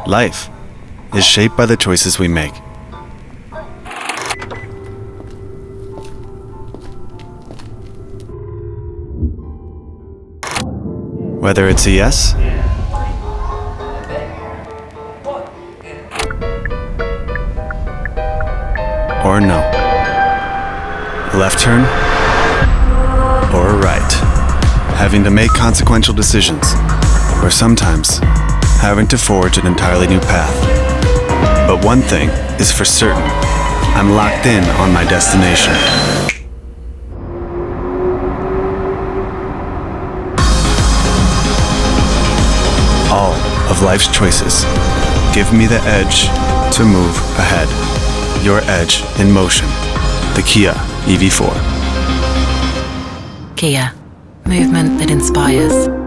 Life is shaped by the choices we make. Whether it's a yes or a no, a left turn or a right, having to make consequential decisions, or sometimes having to forge an entirely new path. But one thing is for certain, I'm locked in on my destination. All of life's choices give me the edge to move ahead. Your edge in motion. The Kia EV4. Kia. Movement that inspires.